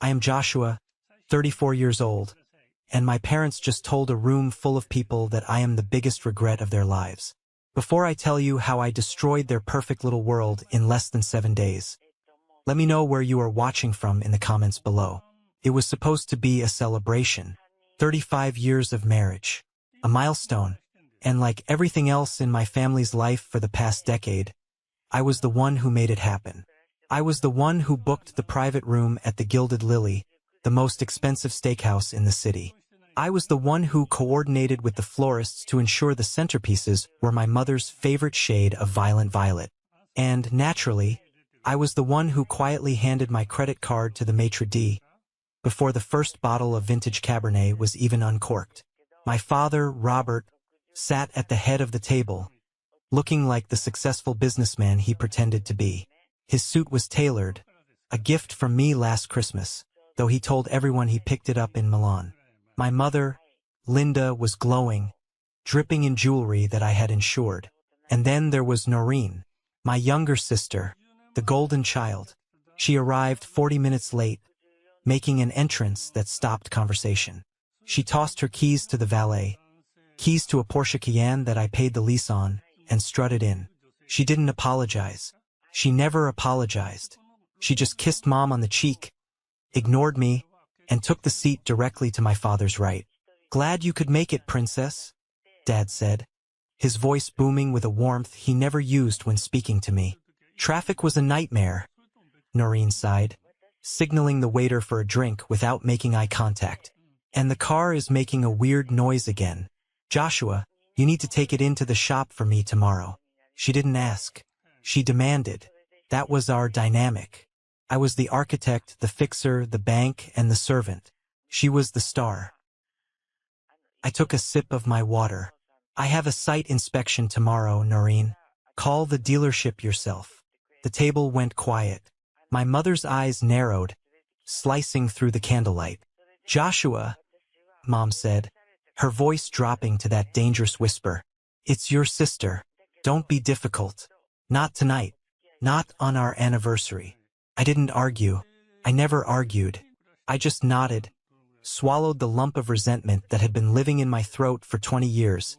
I am Joshua, 34 years old, and my parents just told a room full of people that I am the biggest regret of their lives. Before I tell you how I destroyed their perfect little world in less than 7 days, let me know where you are watching from in the comments below. It was supposed to be a celebration, 35 years of marriage, a milestone, and like everything else in my family's life for the past decade, I was the one who made it happen. I was the one who booked the private room at the Gilded Lily, the most expensive steakhouse in the city. I was the one who coordinated with the florists to ensure the centerpieces were my mother's favorite shade of violent violet. And, naturally, I was the one who quietly handed my credit card to the maitre d' before the first bottle of vintage Cabernet was even uncorked. My father, Robert, sat at the head of the table, looking like the successful businessman he pretended to be. His suit was tailored, a gift from me last Christmas, though he told everyone he picked it up in Milan. My mother, Linda, was glowing, dripping in jewelry that I had insured. And then there was Noreen, my younger sister, the golden child. She arrived 40 minutes late, making an entrance that stopped conversation. She tossed her keys to the valet, keys to a Porsche Cayenne that I paid the lease on, and strutted in. She didn't apologize. She never apologized. She just kissed Mom on the cheek, ignored me, and took the seat directly to my father's right. "Glad you could make it, Princess," Dad said, his voice booming with a warmth he never used when speaking to me. "Traffic was a nightmare," Noreen sighed, signaling the waiter for a drink without making eye contact. "And the car is making a weird noise again. Joshua, you need to take it into the shop for me tomorrow." She didn't ask. She demanded. That was our dynamic. I was the architect, the fixer, the bank, and the servant. She was the star. I took a sip of my water. "I have a site inspection tomorrow, Noreen. Call the dealership yourself." The table went quiet. My mother's eyes narrowed, slicing through the candlelight. "Joshua," Mom said, her voice dropping to that dangerous whisper, "it's your sister. Don't be difficult. Not tonight. Not on our anniversary." I didn't argue. I never argued. I just nodded, swallowed the lump of resentment that had been living in my throat for 20 years,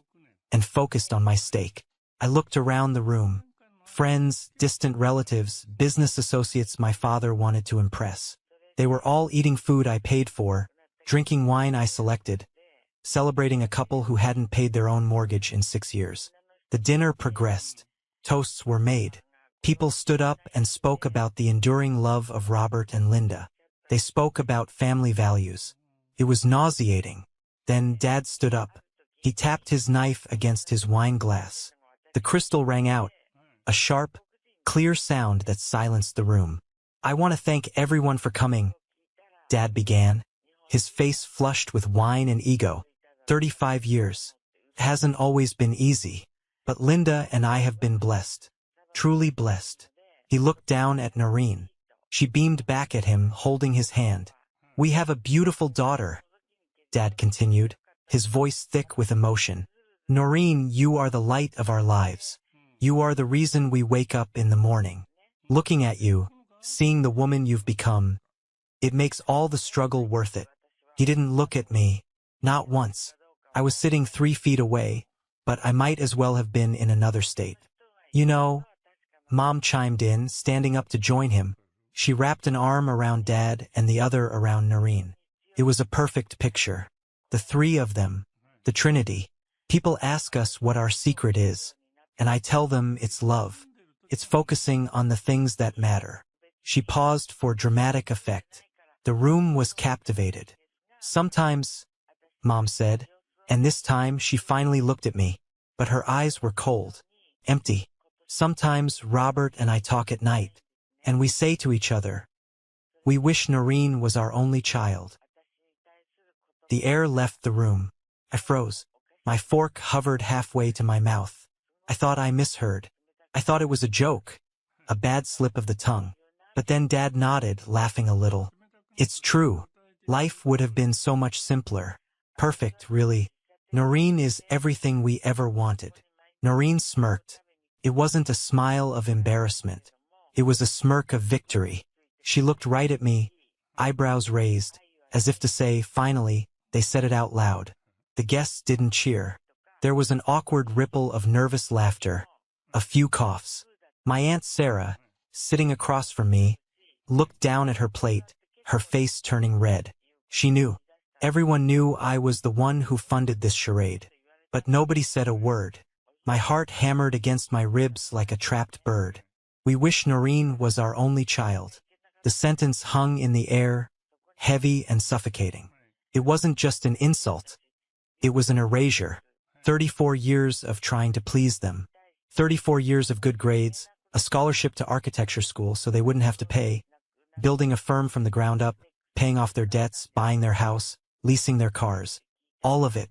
and focused on my steak. I looked around the room. Friends, distant relatives, business associates my father wanted to impress. They were all eating food I paid for, drinking wine I selected, celebrating a couple who hadn't paid their own mortgage in 6 years. The dinner progressed. Toasts were made. People stood up and spoke about the enduring love of Robert and Linda. They spoke about family values. It was nauseating. Then Dad stood up. He tapped his knife against his wine glass. The crystal rang out, a sharp, clear sound that silenced the room. "I want to thank everyone for coming," Dad began, his face flushed with wine and ego. 35 years. It hasn't always been easy, but Linda and I have been blessed. Truly blessed. He looked down at Noreen. She beamed back at him, holding his hand. "We have a beautiful daughter," Dad continued, his voice thick with emotion. "Noreen, you are the light of our lives. You are the reason we wake up in the morning. Looking at you, seeing the woman you've become, it makes all the struggle worth it." He didn't look at me, not once. I was sitting 3 feet away, but I might as well have been in another state. "You know," Mom chimed in, standing up to join him. She wrapped an arm around Dad and the other around Noreen. It was a perfect picture. The three of them, the Trinity. People ask us what our secret is, and I tell them it's love. It's focusing on the things that matter. She paused for dramatic effect. The room was captivated. "Sometimes," Mom said, and this time she finally looked at me, but her eyes were cold, empty. "Sometimes Robert and I talk at night, and we say to each other, we wish Noreen was our only child." The air left the room. I froze. My fork hovered halfway to my mouth. I thought I misheard. I thought it was a joke, a bad slip of the tongue. But then Dad nodded, laughing a little. "It's true. Life would have been so much simpler. Perfect, really. Noreen is everything we ever wanted." Noreen smirked. It wasn't a smile of embarrassment. It was a smirk of victory. She looked right at me, eyebrows raised, as if to say, finally, they said it out loud. The guests didn't cheer. There was an awkward ripple of nervous laughter, a few coughs. My Aunt Sarah, sitting across from me, looked down at her plate, her face turning red. She knew. Everyone knew I was the one who funded this charade. But nobody said a word. My heart hammered against my ribs like a trapped bird. We wish Noreen was our only child. The sentence hung in the air, heavy and suffocating. It wasn't just an insult. It was an erasure. 34 years of trying to please them. 34 years of good grades, a scholarship to architecture school so they wouldn't have to pay, building a firm from the ground up, paying off their debts, buying their house, leasing their cars. All of it.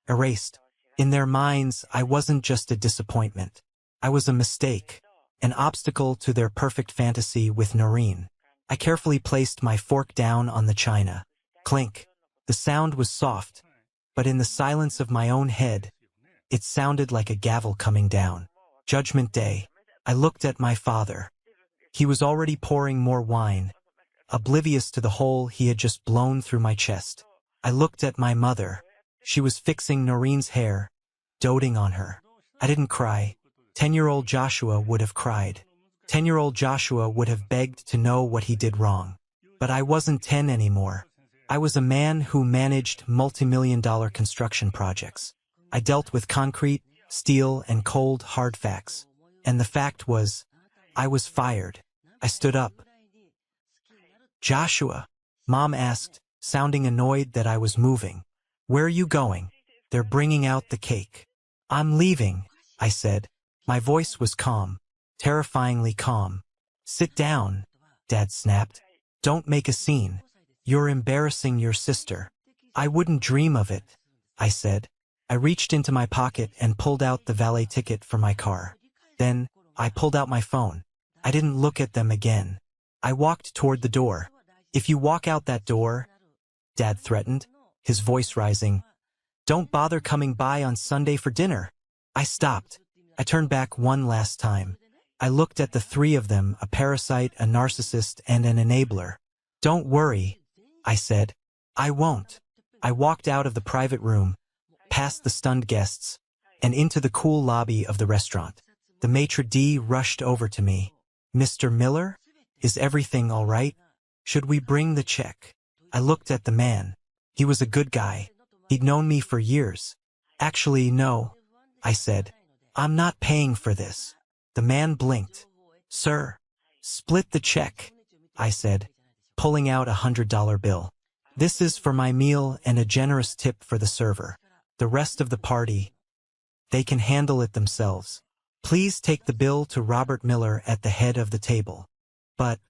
Erased. In their minds, I wasn't just a disappointment. I was a mistake. An obstacle to their perfect fantasy with Noreen. I carefully placed my fork down on the china. Clink. The sound was soft, but in the silence of my own head, it sounded like a gavel coming down. Judgment Day. I looked at my father. He was already pouring more wine, oblivious to the hole he had just blown through my chest. I looked at my mother. She was fixing Noreen's hair, doting on her. I didn't cry. 10-year-old Joshua would have cried. 10-year-old Joshua would have begged to know what he did wrong. But I wasn't 10 anymore. I was a man who managed multi-million-dollar construction projects. I dealt with concrete, steel, and cold, hard facts. And the fact was, I was fired. I stood up. Joshua, Mom asked, sounding annoyed that I was moving. Where are you going? They're bringing out the cake. I'm leaving, I said. My voice was calm, terrifyingly calm. Sit down, Dad snapped. Don't make a scene. You're embarrassing your sister. I wouldn't dream of it, I said. I reached into my pocket and pulled out the valet ticket for my car. Then, I pulled out my phone. I didn't look at them again. I walked toward the door. If you walk out that door, Dad threatened, his voice rising, don't bother coming by on Sunday for dinner. I stopped. I turned back one last time. I looked at the three of them, a parasite, a narcissist, and an enabler. Don't worry, I said. I won't. I walked out of the private room, past the stunned guests, and into the cool lobby of the restaurant. The maitre d' rushed over to me. Mr. Miller? Is everything all right? Should we bring the check? I looked at the man. He was a good guy. He'd known me for years. Actually, no, I said. I'm not paying for this. The man blinked. Sir, split the check, I said, pulling out $100 bill. This is for my meal and a generous tip for the server. The rest of the party, they can handle it themselves. Please take the bill to Robert Miller at the head of the table. But,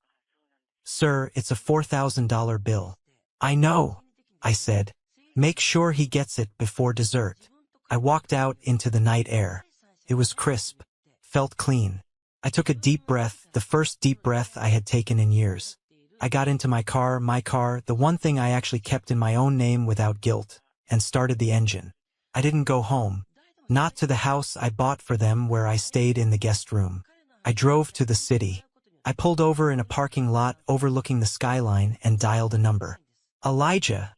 sir, it's a $4,000 bill. I know, I said. Make sure he gets it before dessert. I walked out into the night air. It was crisp, felt clean. I took a deep breath, the first deep breath I had taken in years. I got into my car, the one thing I actually kept in my own name without guilt, and started the engine. I didn't go home. Not to the house I bought for them where I stayed in the guest room. I drove to the city. I pulled over in a parking lot overlooking the skyline and dialed a number. Elijah,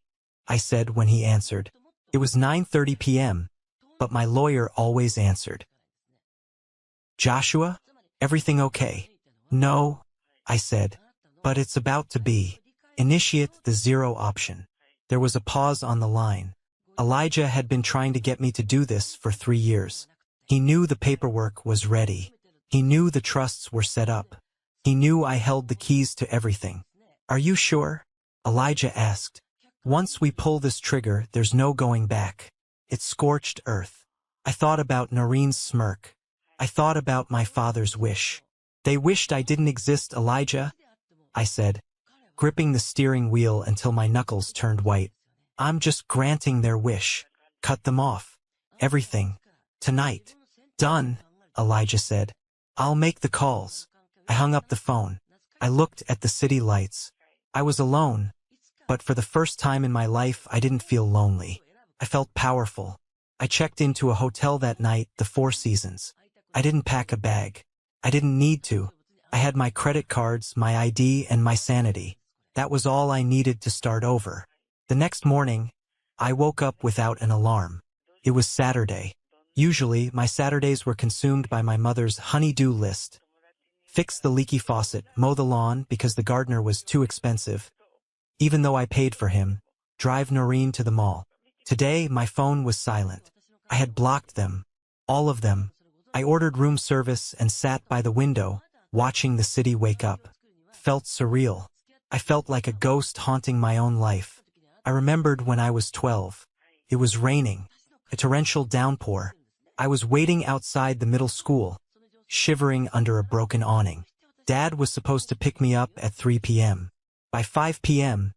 I said when he answered. It was 9:30 p.m., but my lawyer always answered. Joshua, everything okay? No, I said, but it's about to be. Initiate the zero option. There was a pause on the line. Elijah had been trying to get me to do this for 3 years. He knew the paperwork was ready. He knew the trusts were set up. He knew I held the keys to everything. Are you sure? Elijah asked. Once we pull this trigger, there's no going back. It's scorched earth. I thought about Noreen's smirk. I thought about my father's wish. They wished I didn't exist, Elijah, I said, gripping the steering wheel until my knuckles turned white. I'm just granting their wish. Cut them off. Everything. Tonight. Done, Elijah said. I'll make the calls. I hung up the phone. I looked at the city lights. I was alone, but for the first time in my life I didn't feel lonely. I felt powerful. I checked into a hotel that night, the Four Seasons. I didn't pack a bag. I didn't need to. I had my credit cards, my ID, and my sanity. That was all I needed to start over. The next morning, I woke up without an alarm. It was Saturday. Usually, my Saturdays were consumed by my mother's honey-do list. Fix the leaky faucet, mow the lawn because the gardener was too expensive. Even though I paid for him, drive Noreen to the mall. Today, my phone was silent. I had blocked them. All of them. I ordered room service and sat by the window, watching the city wake up. Felt surreal. I felt like a ghost haunting my own life. I remembered when I was 12. It was raining. A torrential downpour. I was waiting outside the middle school, shivering under a broken awning. Dad was supposed to pick me up at 3 p.m. By 5 p.m.,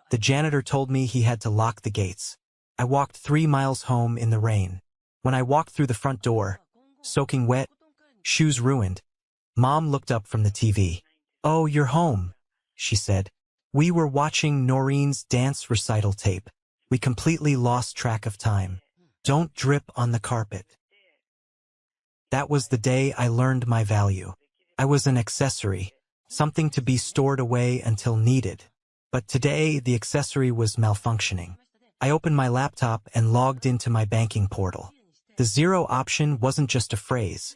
the janitor told me he had to lock the gates. I walked 3 miles home in the rain. When I walked through the front door, soaking wet, shoes ruined, Mom looked up from the TV. "Oh, you're home," she said. We were watching Noreen's dance recital tape. We completely lost track of time. Don't drip on the carpet. That was the day I learned my value. I was an accessory, something to be stored away until needed. But today, the accessory was malfunctioning. I opened my laptop and logged into my banking portal. The zero option wasn't just a phrase.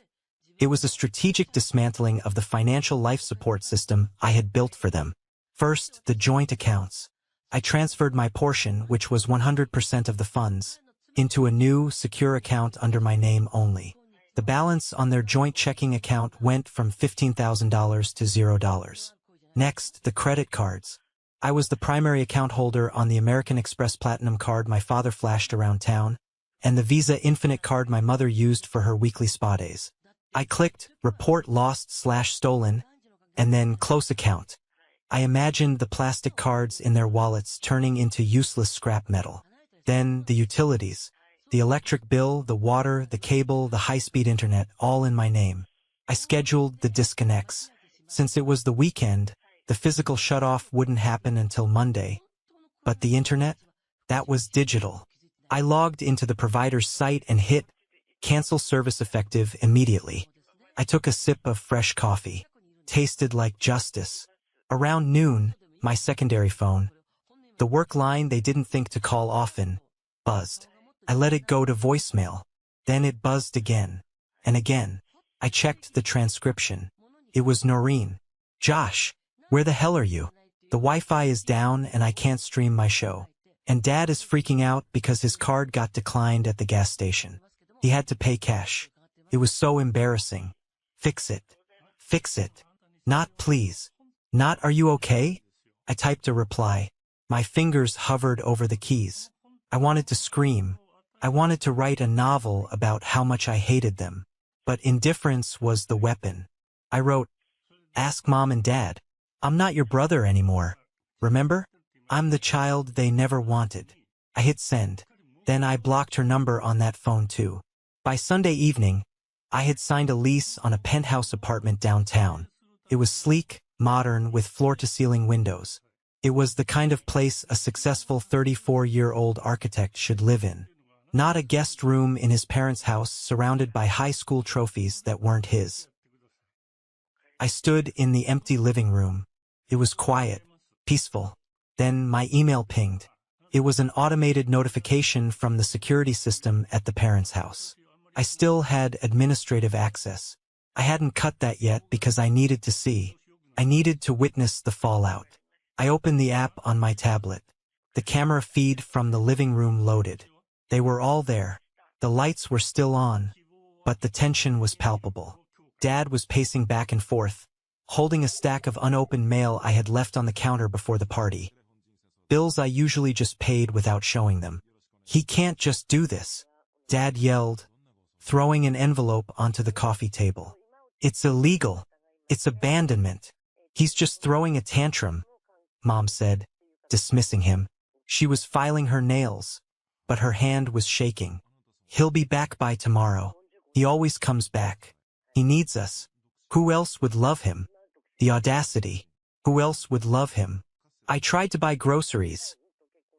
It was a strategic dismantling of the financial life support system I had built for them. First, the joint accounts. I transferred my portion, which was 100% of the funds, into a new, secure account under my name only. The balance on their joint checking account went from $15,000 to $0. Next, the credit cards. I was the primary account holder on the American Express Platinum card my father flashed around town, and the Visa Infinite card my mother used for her weekly spa days. I clicked Report Lost/Stolen, and then Close Account. I imagined the plastic cards in their wallets turning into useless scrap metal. Then the utilities. The electric bill, the water, the cable, the high-speed internet, all in my name. I scheduled the disconnects. Since it was the weekend, the physical shut-off wouldn't happen until Monday. But the internet? That was digital. I logged into the provider's site and hit Cancel Service Effective immediately. I took a sip of fresh coffee. Tasted like justice. Around noon, my secondary phone, the work line they didn't think to call often, buzzed. I let it go to voicemail. Then it buzzed again. And again. I checked the transcription. It was Noreen. "Josh, where the hell are you? The Wi-Fi is down and I can't stream my show. And Dad is freaking out because his card got declined at the gas station. He had to pay cash. It was so embarrassing. Fix it. Fix it. Not please. Not are you okay?" I typed a reply. My fingers hovered over the keys. I wanted to scream. I wanted to write a novel about how much I hated them. But indifference was the weapon. I wrote, "Ask Mom and Dad. I'm not your brother anymore. Remember? I'm the child they never wanted." I hit send. Then I blocked her number on that phone too. By Sunday evening, I had signed a lease on a penthouse apartment downtown. It was sleek, modern, with floor-to-ceiling windows. It was the kind of place a successful 34-year-old architect should live in. Not a guest room in his parents' house surrounded by high school trophies that weren't his. I stood in the empty living room. It was quiet, peaceful. Then my email pinged. It was an automated notification from the security system at the parents' house. I still had administrative access. I hadn't cut that yet because I needed to see. I needed to witness the fallout. I opened the app on my tablet. The camera feed from the living room loaded. They were all there. The lights were still on, but the tension was palpable. Dad was pacing back and forth, holding a stack of unopened mail I had left on the counter before the party. Bills I usually just paid without showing them. "He can't just do this," Dad yelled, throwing an envelope onto the coffee table. "It's illegal. It's abandonment. He's just throwing a tantrum," Mom said, dismissing him. She was filing her nails, but her hand was shaking. "He'll be back by tomorrow. He always comes back. He needs us. Who else would love him? The audacity. Who else would love him?" "I tried to buy groceries,"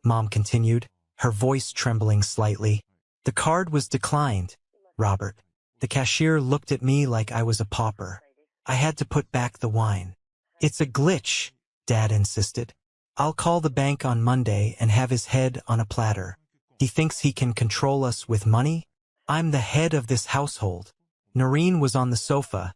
Mom continued, her voice trembling slightly. "The card was declined, Robert. The cashier looked at me like I was a pauper. I had to put back the wine." "It's a glitch," Dad insisted. I'll call the bank on Monday and have his head on a platter. He thinks he can control us with money? I'm the head of this household. Noreen was on the sofa,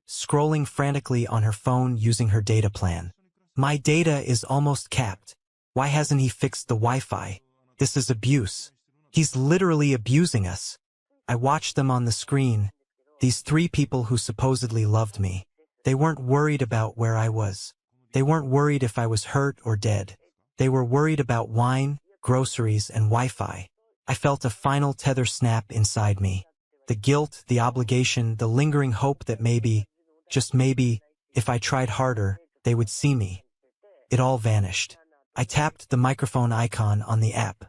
scrolling frantically on her phone using her data plan. My data is almost capped. Why hasn't he fixed the Wi-Fi? This is abuse. He's literally abusing us. I watched them on the screen. These three people who supposedly loved me. They weren't worried about where I was. They weren't worried if I was hurt or dead. They were worried about wine, groceries, and Wi-Fi. I felt a final tether snap inside me. The guilt, the obligation, the lingering hope that maybe, just maybe, if I tried harder, they would see me. It all vanished. I tapped the microphone icon on the app.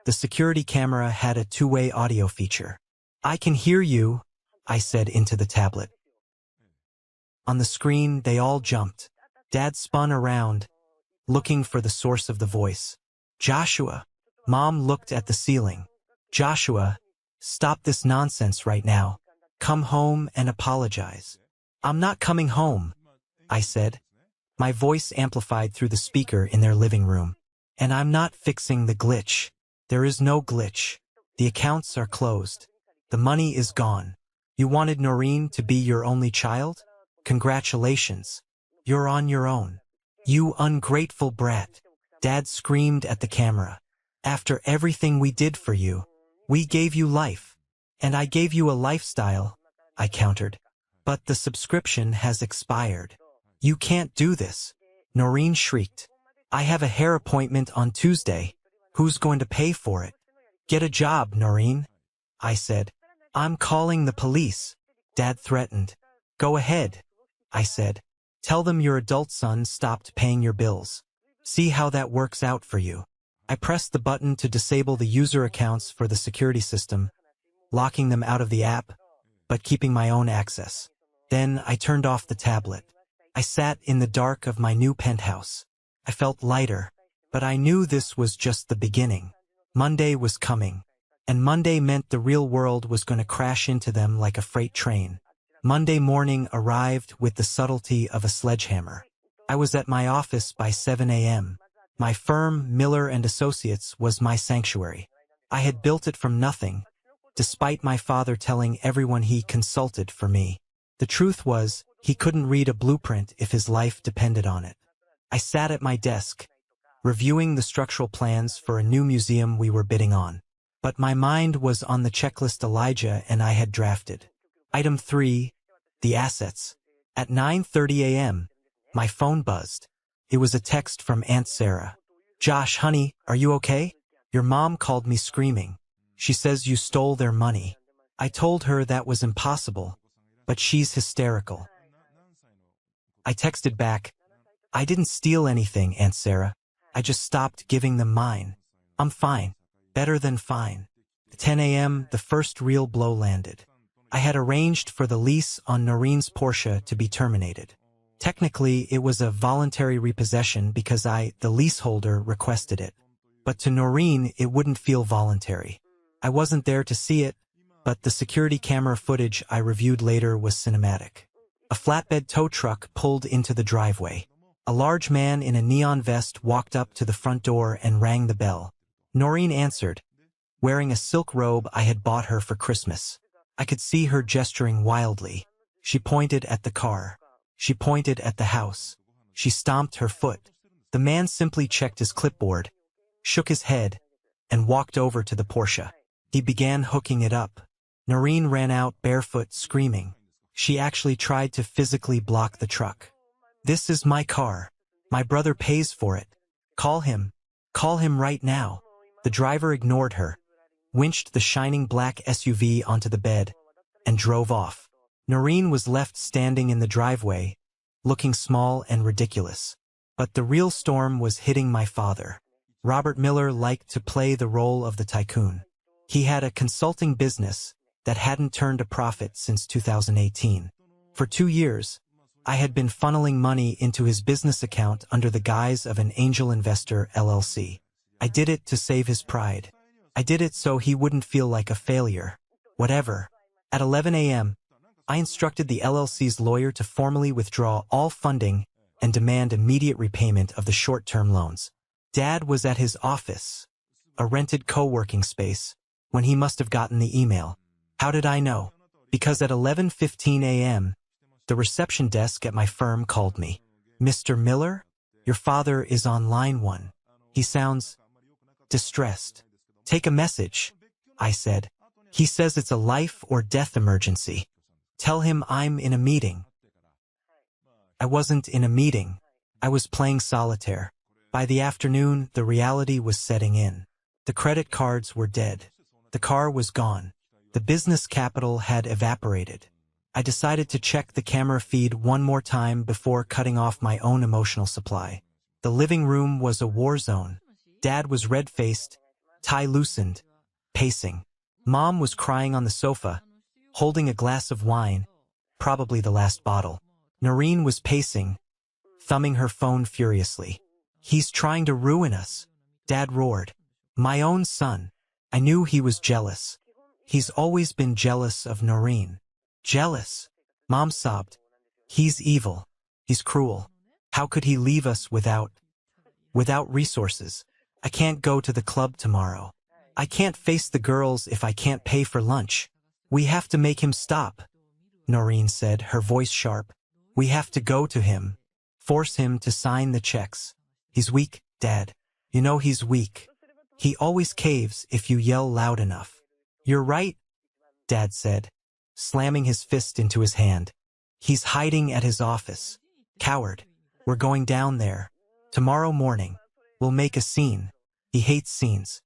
The security camera had a two-way audio feature. I can hear you, I said into the tablet. On the screen, they all jumped. Dad spun around, looking for the source of the voice. Joshua. Mom looked at the ceiling. Joshua, stop this nonsense right now. Come home and apologize. I'm not coming home, I said. My voice amplified through the speaker in their living room. And I'm not fixing the glitch. There is no glitch. The accounts are closed. The money is gone. You wanted Noreen to be your only child? Congratulations. You're on your own. You ungrateful brat. Dad screamed at the camera. After everything we did for you, we gave you life. And I gave you a lifestyle, I countered. But the subscription has expired. You can't do this. Noreen shrieked. I have a hair appointment on Tuesday. Who's going to pay for it? Get a job, Noreen, I said. I'm calling the police, Dad threatened. Go ahead, I said. Tell them your adult son stopped paying your bills. See how that works out for you. I pressed the button to disable the user accounts for the security system, locking them out of the app, but keeping my own access. Then I turned off the tablet. I sat in the dark of my new penthouse. I felt lighter, but I knew this was just the beginning. Monday was coming, and Monday meant the real world was going to crash into them like a freight train. Monday morning arrived with the subtlety of a sledgehammer. I was at my office by 7 a.m. My firm, Miller & Associates, was my sanctuary. I had built it from nothing, despite my father telling everyone he consulted for me. The truth was, he couldn't read a blueprint if his life depended on it. I sat at my desk, reviewing the structural plans for a new museum we were bidding on. But my mind was on the checklist Elijah and I had drafted. Item 3, the assets. At 9:30 a.m., my phone buzzed. It was a text from Aunt Sarah. Josh, honey, are you okay? Your mom called me screaming. She says you stole their money. I told her that was impossible, but she's hysterical. I texted back, I didn't steal anything, Aunt Sarah. I just stopped giving them mine. I'm fine. Better than fine. At 10 a.m., the first real blow landed. I had arranged for the lease on Noreen's Porsche to be terminated. Technically, it was a voluntary repossession because I, the leaseholder, requested it. But to Noreen, it wouldn't feel voluntary. I wasn't there to see it, but the security camera footage I reviewed later was cinematic. A flatbed tow truck pulled into the driveway. A large man in a neon vest walked up to the front door and rang the bell. Noreen answered, wearing a silk robe I had bought her for Christmas. I could see her gesturing wildly. She pointed at the car. She pointed at the house. She stomped her foot. The man simply checked his clipboard, shook his head, and walked over to the Porsche. He began hooking it up. Noreen ran out barefoot, screaming. She actually tried to physically block the truck. This is my car. My brother pays for it. Call him. Call him right now. The driver ignored her, winched the shining black SUV onto the bed, and drove off. Noreen was left standing in the driveway, looking small and ridiculous. But the real storm was hitting my father. Robert Miller liked to play the role of the tycoon. He had a consulting business that hadn't turned a profit since 2018. For 2 years, I had been funneling money into his business account under the guise of an angel investor LLC. I did it to save his pride. I did it so he wouldn't feel like a failure. Whatever. At 11 a.m., I instructed the LLC's lawyer to formally withdraw all funding and demand immediate repayment of the short-term loans. Dad was at his office, a rented co-working space, when he must have gotten the email. How did I know? Because at 11:15 a.m., the reception desk at my firm called me. Mr. Miller, your father is on line 1. He sounds distressed. Take a message, I said. He says it's a life or death emergency. Tell him I'm in a meeting. I wasn't in a meeting. I was playing solitaire. By the afternoon, the reality was setting in. The credit cards were dead. The car was gone. The business capital had evaporated. I decided to check the camera feed one more time before cutting off my own emotional supply. The living room was a war zone. Dad was red-faced, tie loosened, pacing. Mom was crying on the sofa, holding a glass of wine, probably the last bottle. Noreen was pacing, thumbing her phone furiously. He's trying to ruin us, Dad roared. My own son. I knew he was jealous. He's always been jealous of Noreen. Jealous? Mom sobbed. He's evil. He's cruel. How could he leave us without resources? I can't go to the club tomorrow. I can't face the girls if I can't pay for lunch. We have to make him stop, Noreen said, her voice sharp. We have to go to him. Force him to sign the checks. He's weak, Dad. You know he's weak. He always caves if you yell loud enough. You're right, Dad said, slamming his fist into his hand. He's hiding at his office. Coward. We're going down there. Tomorrow morning. We'll make a scene. He hates scenes.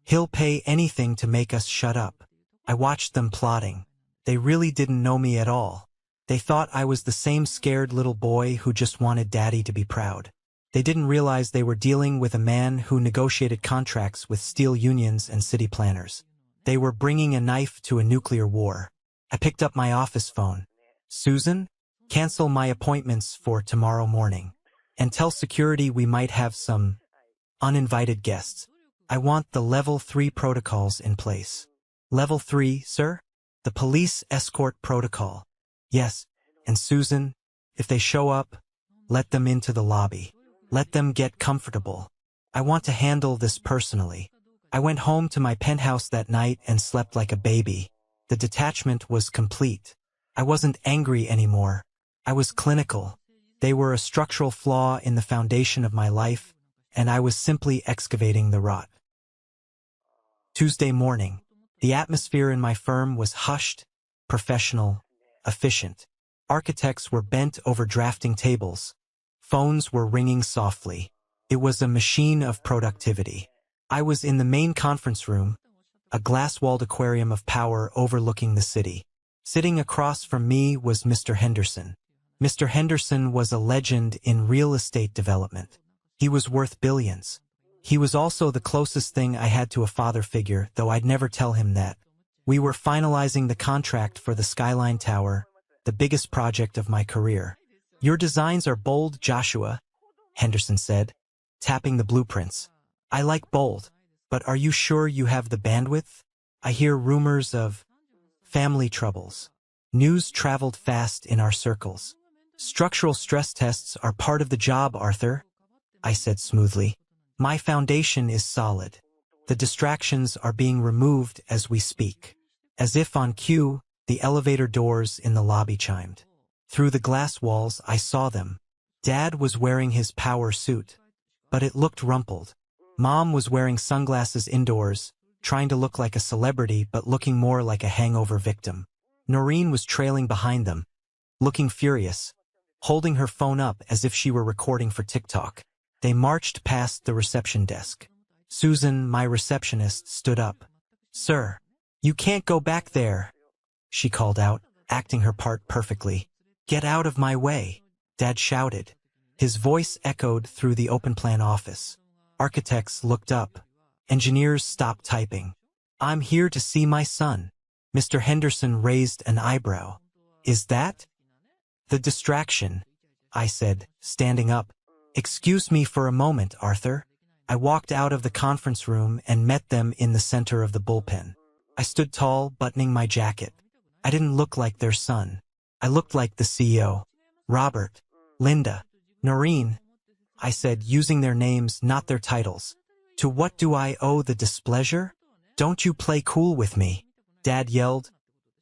He'll pay anything to make us shut up. I watched them plotting. They really didn't know me at all. They thought I was the same scared little boy who just wanted Daddy to be proud. They didn't realize they were dealing with a man who negotiated contracts with steel unions and city planners. They were bringing a knife to a nuclear war. I picked up my office phone. Susan, cancel my appointments for tomorrow morning. And tell security we might have some uninvited guests. I want the level 3 protocols in place. Level 3, sir? The police escort protocol. Yes, and Susan, if they show up, let them into the lobby. Let them get comfortable. I want to handle this personally. I went home to my penthouse that night and slept like a baby. The detachment was complete. I wasn't angry anymore. I was clinical. They were a structural flaw in the foundation of my life, and I was simply excavating the rot. Tuesday morning. The atmosphere in my firm was hushed, professional, efficient. Architects were bent over drafting tables. Phones were ringing softly. It was a machine of productivity. I was in the main conference room, a glass-walled aquarium of power overlooking the city. Sitting across from me was Mr. Henderson. Mr. Henderson was a legend in real estate development. He was worth billions. He was also the closest thing I had to a father figure, though I'd never tell him that. We were finalizing the contract for the Skyline Tower, the biggest project of my career. Your designs are bold, Joshua, Henderson said, tapping the blueprints. I like bold, but are you sure you have the bandwidth? I hear rumors of family troubles. News traveled fast in our circles. Structural stress tests are part of the job, Arthur, I said smoothly. My foundation is solid. The distractions are being removed as we speak. As if on cue, the elevator doors in the lobby chimed. Through the glass walls, I saw them. Dad was wearing his power suit, but it looked rumpled. Mom was wearing sunglasses indoors, trying to look like a celebrity but looking more like a hangover victim. Noreen was trailing behind them, looking furious, holding her phone up as if she were recording for TikTok. They marched past the reception desk. Susan, my receptionist, stood up. Sir, you can't go back there, she called out, acting her part perfectly. Get out of my way, Dad shouted. His voice echoed through the open-plan office. Architects looked up. Engineers stopped typing. I'm here to see my son. Mr. Henderson raised an eyebrow. Is that the distraction? I said, standing up. Excuse me for a moment, Arthur. I walked out of the conference room and met them in the center of the bullpen. I stood tall, buttoning my jacket. I didn't look like their son. I looked like the CEO. Robert, Linda, Noreen. I said, using their names, not their titles. To what do I owe the displeasure? Don't you play cool with me, Dad yelled,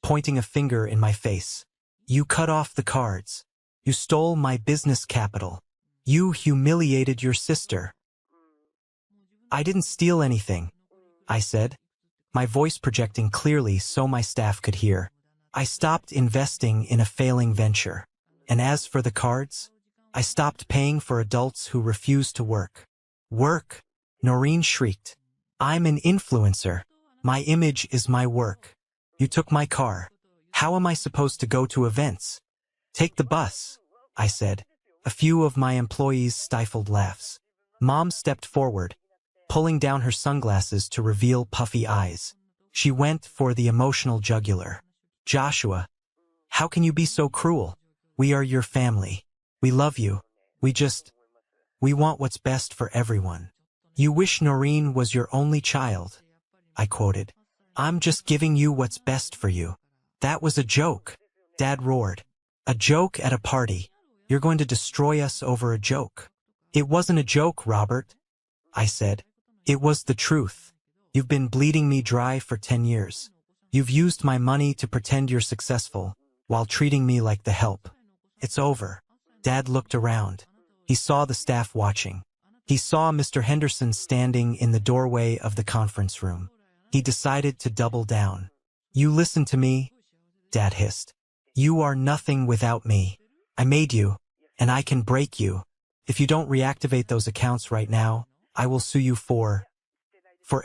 pointing a finger in my face. You cut off the cards. You stole my business capital. You humiliated your sister. I didn't steal anything, I said, my voice projecting clearly so my staff could hear. I stopped investing in a failing venture. And as for the cards, I stopped paying for adults who refused to work. Work? Noreen shrieked. I'm an influencer. My image is my work. You took my car. How am I supposed to go to events? Take the bus, I said. A few of my employees stifled laughs. Mom stepped forward, pulling down her sunglasses to reveal puffy eyes. She went for the emotional jugular. Joshua, how can you be so cruel? We are your family. We love you. We want what's best for everyone. You wish Noreen was your only child, I quoted. I'm just giving you what's best for you. That was a joke, Dad roared. A joke at a party. You're going to destroy us over a joke. It wasn't a joke, Robert, I said. It was the truth. You've been bleeding me dry for 10 years. You've used my money to pretend you're successful, while treating me like the help. It's over. Dad looked around. He saw the staff watching. He saw Mr. Henderson standing in the doorway of the conference room. He decided to double down. You listen to me, Dad hissed. You are nothing without me. I made you, and I can break you. If you don't reactivate those accounts right now, I will sue you for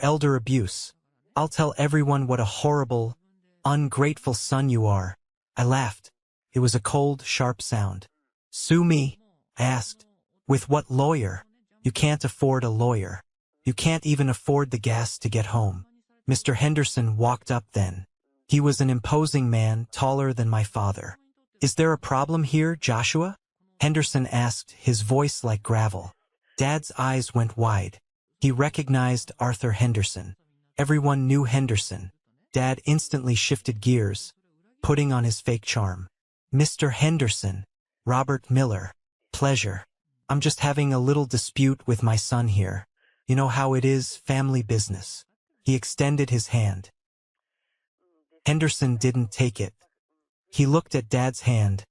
elder abuse. I'll tell everyone what a horrible, ungrateful son you are. I laughed. It was a cold, sharp sound. Sue me? I asked. With what lawyer? You can't afford a lawyer. You can't even afford the gas to get home. Mr. Henderson walked up then. He was an imposing man, taller than my father. Is there a problem here, Joshua? Henderson asked, his voice like gravel. Dad's eyes went wide. He recognized Arthur Henderson. Everyone knew Henderson. Dad instantly shifted gears, putting on his fake charm. Mr. Henderson, Robert Miller, pleasure. I'm just having a little dispute with my son here. You know how it is, family business. He extended his hand. Henderson didn't take it. He looked at Dad's hand,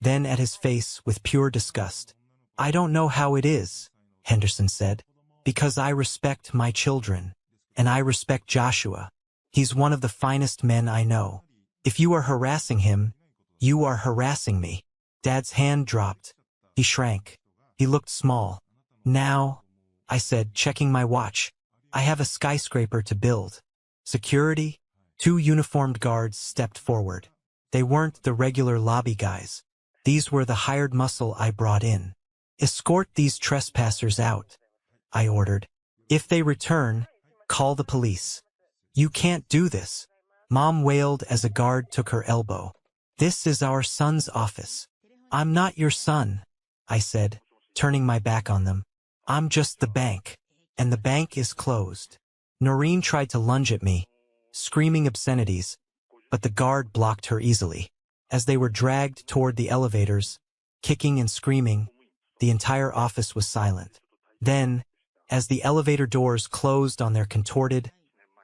then at his face with pure disgust. I don't know how it is, Henderson said, because I respect my children, and I respect Joshua. He's one of the finest men I know. If you are harassing him, you are harassing me. Dad's hand dropped. He shrank. He looked small. Now, I said, checking my watch, I have a skyscraper to build. Security? 2 uniformed guards stepped forward. They weren't the regular lobby guys. These were the hired muscle I brought in. Escort these trespassers out, I ordered. If they return, call the police. You can't do this, Mom wailed as a guard took her elbow. This is our son's office. I'm not your son, I said, turning my back on them. I'm just the bank, and the bank is closed. Noreen tried to lunge at me, screaming obscenities, but the guard blocked her easily. As they were dragged toward the elevators, kicking and screaming, the entire office was silent. Then, as the elevator doors closed on their contorted,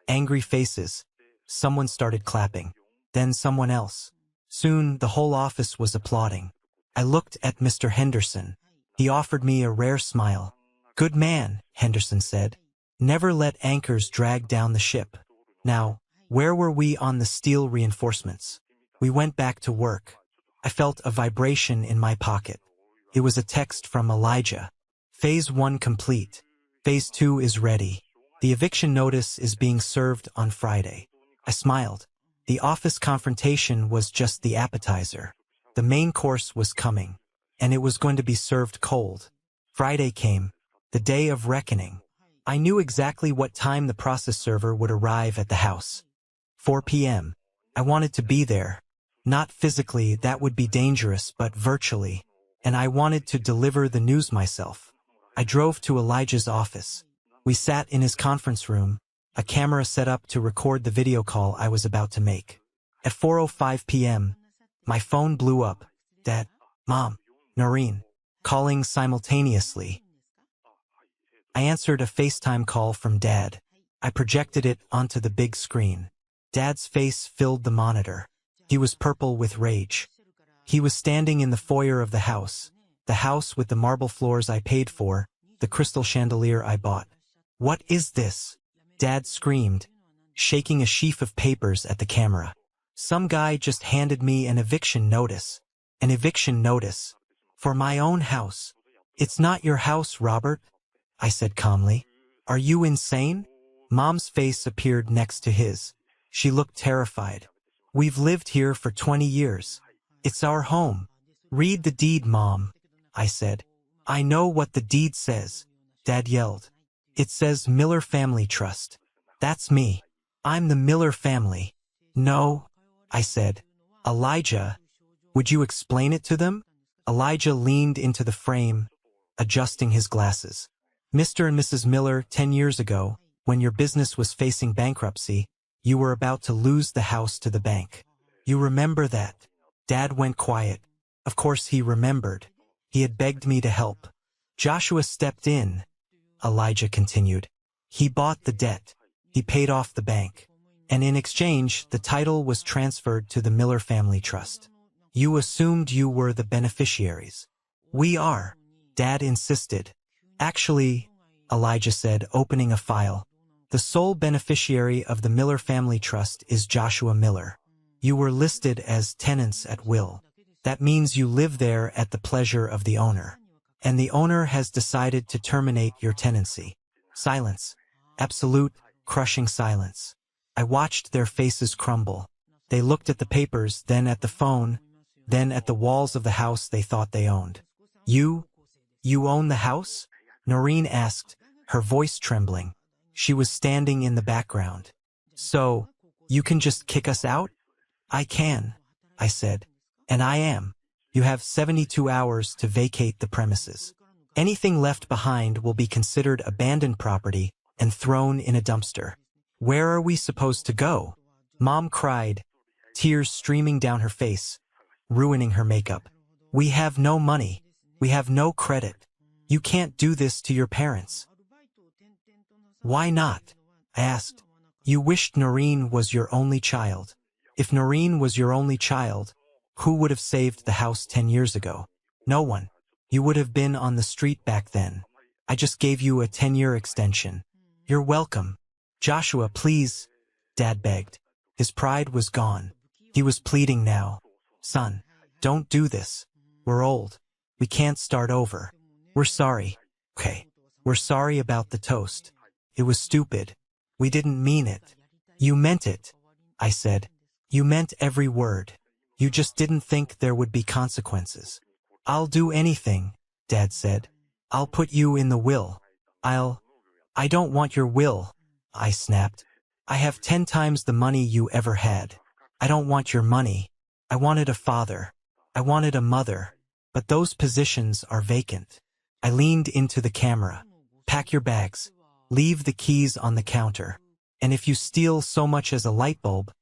angry faces, someone started clapping, then someone else. Soon, the whole office was applauding. I looked at Mr. Henderson. He offered me a rare smile. Good man, Henderson said. Never let anchors drag down the ship. Now, where were we on the steel reinforcements? We went back to work. I felt a vibration in my pocket. It was a text from Elijah. Phase 1 complete. Phase 2 is ready. The eviction notice is being served on Friday. I smiled. The office confrontation was just the appetizer. The main course was coming, and it was going to be served cold. Friday came, the day of reckoning. I knew exactly what time the process server would arrive at the house. 4 p.m. I wanted to be there. Not physically, that would be dangerous, but virtually. And I wanted to deliver the news myself. I drove to Elijah's office. We sat in his conference room, a camera set up to record the video call I was about to make. At 4:05 p.m., my phone blew up. Dad, Mom, Noreen, calling simultaneously. I answered a FaceTime call from Dad. I projected it onto the big screen. Dad's face filled the monitor. He was purple with rage. He was standing in the foyer of the house with the marble floors I paid for, the crystal chandelier I bought. "What is this?" Dad screamed, shaking a sheaf of papers at the camera. "Some guy just handed me an eviction notice. An eviction notice. For my own house." "It's not your house, Robert," I said calmly. "Are you insane?" Mom's face appeared next to his. She looked terrified. "We've lived here for 20 years. It's our home." "Read the deed, Mom," I said. "I know what the deed says," Dad yelled. "It says Miller Family Trust. That's me. I'm the Miller family." "No," I said. "Elijah, would you explain it to them?" Elijah leaned into the frame, adjusting his glasses. "Mr. and Mrs. Miller, 10 years ago, when your business was facing bankruptcy, you were about to lose the house to the bank. You remember that?" Dad went quiet. Of course he remembered. He had begged me to help. "Joshua stepped in," Elijah continued. "He bought the debt. He paid off the bank. And in exchange, the title was transferred to the Miller Family Trust. You assumed you were the beneficiaries." "We are," Dad insisted. "Actually," Elijah said, opening a file, "the sole beneficiary of the Miller Family Trust is Joshua Miller. You were listed as tenants at will. That means you live there at the pleasure of the owner. And the owner has decided to terminate your tenancy." Silence. Absolute, crushing silence. I watched their faces crumble. They looked at the papers, then at the phone, then at the walls of the house they thought they owned. You own the house?" Noreen asked, her voice trembling. She was standing in the background. "So, you can just kick us out?" "I can," I said. "And I am. You have 72 hours to vacate the premises. Anything left behind will be considered abandoned property and thrown in a dumpster." "Where are we supposed to go?" Mom cried, tears streaming down her face, ruining her makeup. "We have no money. We have no credit. You can't do this to your parents." "Why not?" I asked. "You wished Noreen was your only child. If Noreen was your only child, who would have saved the house 10 years ago? No one. You would have been on the street back then. I just gave you a 10-year extension. You're welcome." "Joshua, please," Dad begged. His pride was gone. He was pleading now. "Son, don't do this. We're old. We can't start over. We're sorry." "Okay. We're sorry about the toast. It was stupid. We didn't mean it." "You meant it," I said. "You meant every word. You just didn't think there would be consequences." "I'll do anything," Dad said. "I'll put you in the will. I don't want your will," I snapped. "I have 10 times the money you ever had. I don't want your money. I wanted a father. I wanted a mother. But those positions are vacant." I leaned into the camera. "Pack your bags. Leave the keys on the counter. And if you steal so much as a light bulb,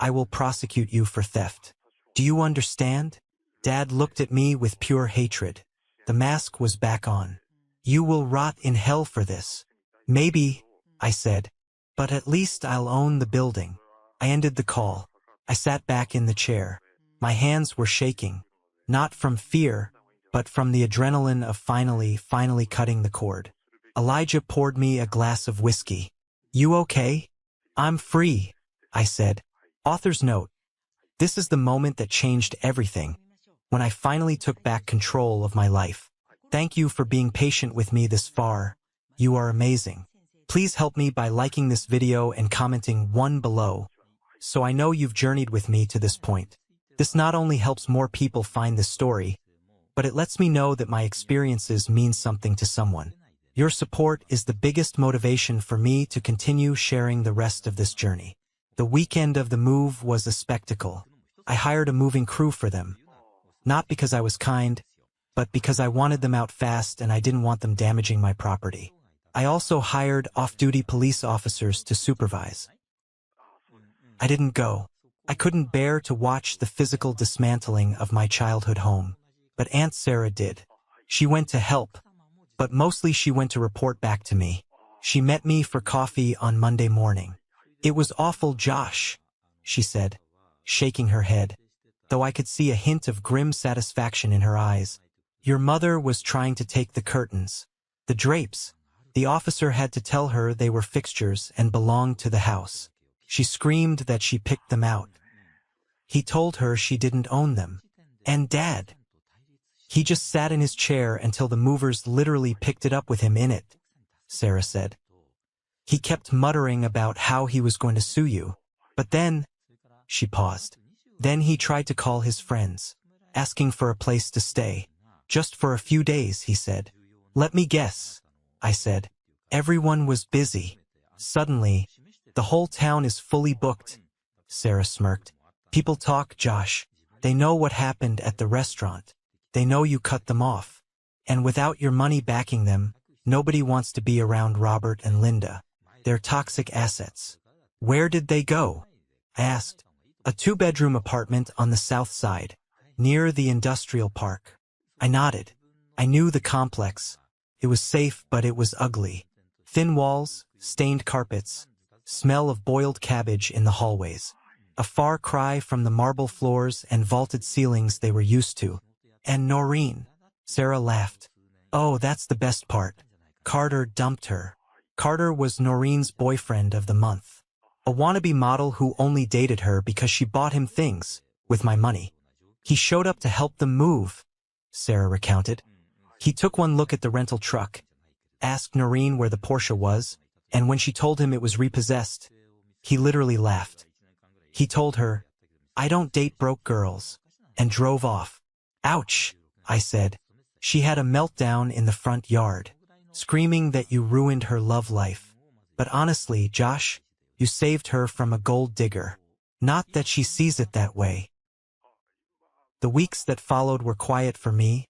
I will prosecute you for theft. Do you understand?" Dad looked at me with pure hatred. The mask was back on. "You will rot in hell for this." "Maybe," I said, "but at least I'll own the building." I ended the call. I sat back in the chair. My hands were shaking, not from fear, but from the adrenaline of finally cutting the cord. Elijah poured me a glass of whiskey. "You okay?" "I'm free," I said. Author's note. This is the moment that changed everything, when I finally took back control of my life. Thank you for being patient with me this far. You are amazing. Please help me by liking this video and commenting 1 below, so I know you've journeyed with me to this point. This not only helps more people find this story, but it lets me know that my experiences mean something to someone. Your support is the biggest motivation for me to continue sharing the rest of this journey. The weekend of the move was a spectacle. I hired a moving crew for them. Not because I was kind, but because I wanted them out fast and I didn't want them damaging my property. I also hired off-duty police officers to supervise. I didn't go. I couldn't bear to watch the physical dismantling of my childhood home. But Aunt Sarah did. She went to help. but mostly she went to report back to me. She met me for coffee on Monday morning. "It was awful, Josh," she said, shaking her head, though I could see a hint of grim satisfaction in her eyes. "Your mother was trying to take the curtains, the drapes. The officer had to tell her they were fixtures and belonged to the house. She screamed that she picked them out. He told her she didn't own them. And Dad, he just sat in his chair until the movers literally picked it up with him in it," Sarah said. "He kept muttering about how he was going to sue you. But then," she paused, "then he tried to call his friends, asking for a place to stay. Just for a few days, he said." "Let me guess," I said. "Everyone was busy. Suddenly, the whole town is fully booked," Sarah smirked. "People talk, Josh. They know what happened at the restaurant. They know you cut them off. And without your money backing them, nobody wants to be around Robert and Linda. They're toxic assets." "Where did they go?" I asked. "A 2-bedroom apartment on the south side, near the industrial park." I nodded. I knew the complex. It was safe, but it was ugly. Thin walls, stained carpets, smell of boiled cabbage in the hallways. A far cry from the marble floors and vaulted ceilings they were used to. "And Noreen," Sarah laughed. "Oh, that's the best part. Carter dumped her." Carter was Noreen's boyfriend of the month. A wannabe model who only dated her because she bought him things, with my money. "He showed up to help them move," Sarah recounted. "He took one look at the rental truck, asked Noreen where the Porsche was, and when she told him it was repossessed, he literally laughed. He told her, 'I don't date broke girls,' and drove off." "Ouch," I said. "She had a meltdown in the front yard, screaming that you ruined her love life. But honestly, Josh, you saved her from a gold digger. Not that she sees it that way." The weeks that followed were quiet for me,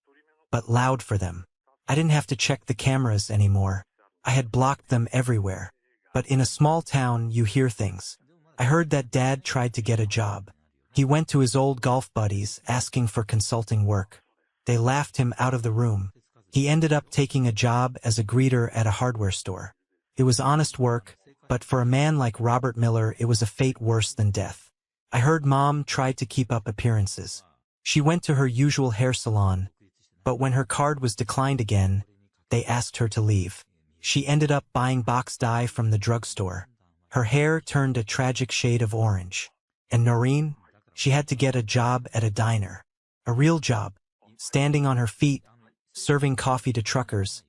but loud for them. I didn't have to check the cameras anymore. I had blocked them everywhere. But in a small town, you hear things. I heard that Dad tried to get a job. He went to his old golf buddies asking for consulting work. They laughed him out of the room. He ended up taking a job as a greeter at a hardware store. It was honest work, but for a man like Robert Miller, it was a fate worse than death. I heard Mom tried to keep up appearances. She went to her usual hair salon, but when her card was declined again, they asked her to leave. She ended up buying box dye from the drugstore. Her hair turned a tragic shade of orange. And Noreen, she had to get a job at a diner. A real job, standing on her feet, serving coffee to truckers,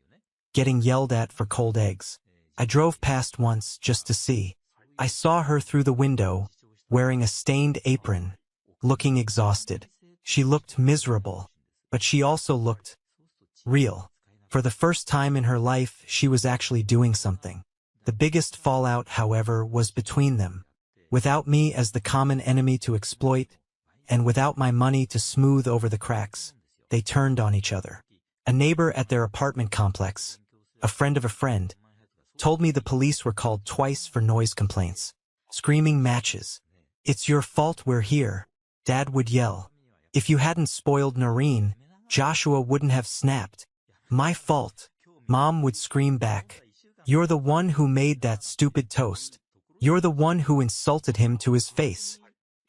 getting yelled at for cold eggs. I drove past once just to see. I saw her through the window, wearing a stained apron, looking exhausted. She looked miserable, but she also looked real. For the first time in her life, she was actually doing something. The biggest fallout, however, was between them. Without me as the common enemy to exploit, and without my money to smooth over the cracks, they turned on each other. A neighbor at their apartment complex, a friend of a friend, told me the police were called twice for noise complaints. Screaming matches. "It's your fault we're here," Dad would yell. "If you hadn't spoiled Noreen, Joshua wouldn't have snapped." "My fault," Mom would scream back. "You're the one who made that stupid toast. You're the one who insulted him to his face."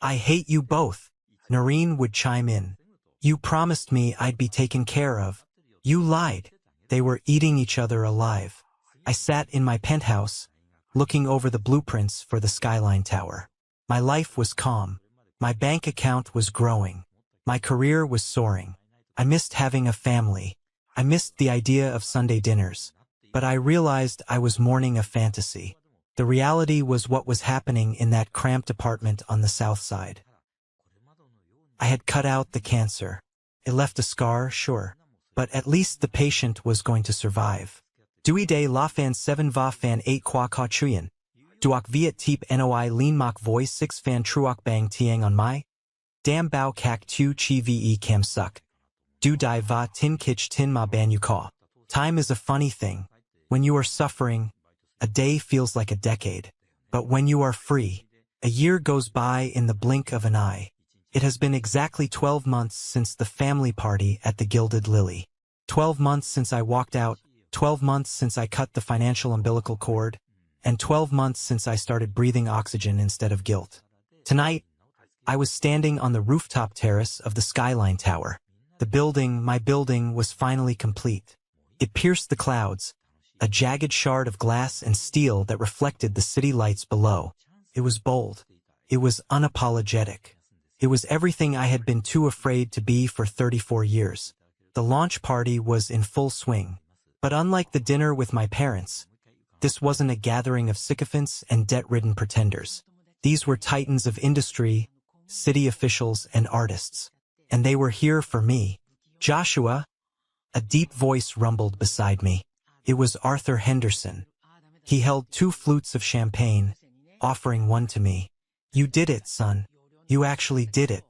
"I hate you both," Noreen would chime in. "You promised me I'd be taken care of. You lied." They were eating each other alive. I sat in my penthouse, looking over the blueprints for the Skyline Tower. My life was calm. My bank account was growing. My career was soaring. I missed having a family. I missed the idea of Sunday dinners. But I realized I was mourning a fantasy. The reality was what was happening in that cramped apartment on the south side. I had cut out the cancer. It left a scar, sure, but at least the patient was going to survive. Dui de la fan 7 va fan 8 qua ka chuyen. Duok viet teep noi lean mok voice 6 fan truok bang tiang on my. Dam bao kak tu chi ve cam suck. Du dai va tin kich tin ma ban yu ka. Time is a funny thing. When you are suffering, a day feels like a decade. But when you are free, a year goes by in the blink of an eye. It has been exactly 12 months since the family party at the Gilded Lily. 12 months since I walked out, 12 months since I cut the financial umbilical cord, and 12 months since I started breathing oxygen instead of guilt. Tonight, I was standing on the rooftop terrace of the Skyline Tower. My building, was finally complete. It pierced the clouds, a jagged shard of glass and steel that reflected the city lights below. It was bold. It was unapologetic. It was everything I had been too afraid to be for 34 years. The launch party was in full swing. But unlike the dinner with my parents, this wasn't a gathering of sycophants and debt-ridden pretenders. These were titans of industry, city officials, and artists. And they were here for me. Joshua, a deep voice rumbled beside me. It was Arthur Henderson. He held 2 flutes of champagne, offering one to me. You did it, son. You actually did it.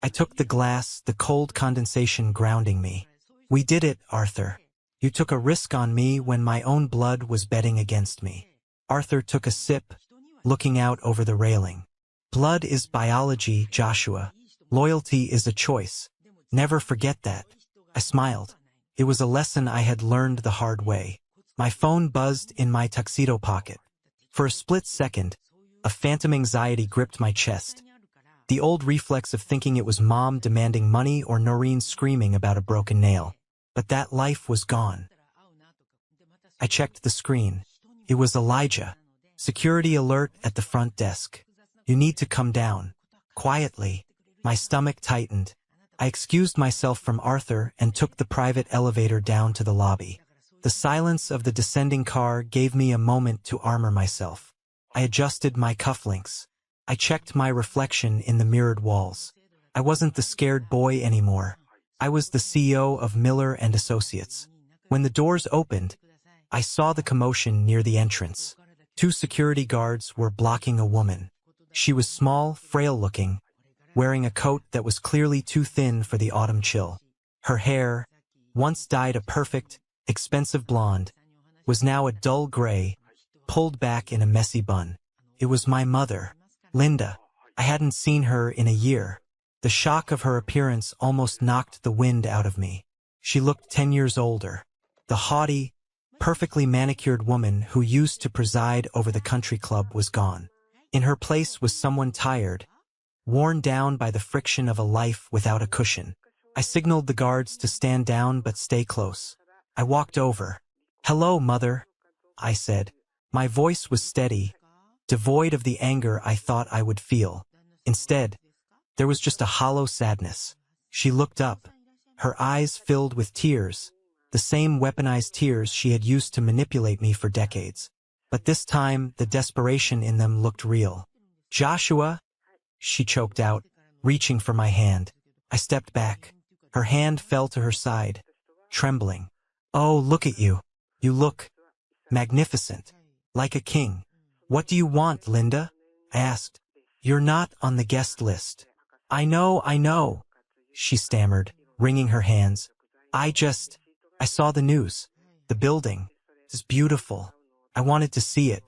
I took the glass, the cold condensation grounding me. We did it, Arthur. You took a risk on me when my own blood was betting against me. Arthur took a sip, looking out over the railing. Blood is biology, Joshua. Loyalty is a choice. Never forget that. I smiled. It was a lesson I had learned the hard way. My phone buzzed in my tuxedo pocket. For a split second, a phantom anxiety gripped my chest. The old reflex of thinking it was Mom demanding money or Noreen screaming about a broken nail. But that life was gone. I checked the screen. It was Elijah. Security alert at the front desk. You need to come down. Quietly. My stomach tightened. I excused myself from Arthur and took the private elevator down to the lobby. The silence of the descending car gave me a moment to armor myself. I adjusted my cufflinks. I checked my reflection in the mirrored walls. I wasn't the scared boy anymore. I was the CEO of Miller and Associates. When the doors opened, I saw the commotion near the entrance. 2 security guards were blocking a woman. She was small, frail-looking, wearing a coat that was clearly too thin for the autumn chill. Her hair, once dyed a perfect, expensive blonde, was now a dull gray, pulled back in a messy bun. It was my mother, Linda. I hadn't seen her in a year. The shock of her appearance almost knocked the wind out of me. She looked 10 years older. The haughty, perfectly manicured woman who used to preside over the country club was gone. In her place was someone tired, worn down by the friction of a life without a cushion. I signaled the guards to stand down but stay close. I walked over. "Hello, Mother," I said. My voice was steady, devoid of the anger I thought I would feel. Instead, there was just a hollow sadness. She looked up, her eyes filled with tears, the same weaponized tears she had used to manipulate me for decades. But this time, the desperation in them looked real. "Joshua," she choked out, reaching for my hand. I stepped back. Her hand fell to her side, trembling. "Oh, look at you. You look magnificent, like a king." "What do you want, Linda?" I asked. "You're not on the guest list." I know, she stammered, wringing her hands. I saw the news. The building is beautiful. I wanted to see it.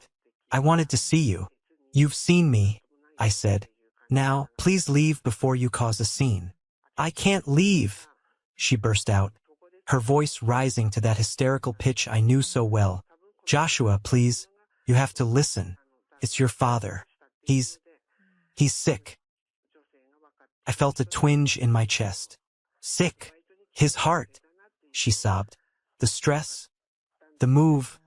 I wanted to see you." "You've seen me," I said. "Now, please leave before you cause a scene." "I can't leave," she burst out, her voice rising to that hysterical pitch I knew so well. "Joshua, please, you have to listen. It's your father. He's sick." I felt a twinge in my chest. "Sick? His heart," she sobbed. "The stress, the move,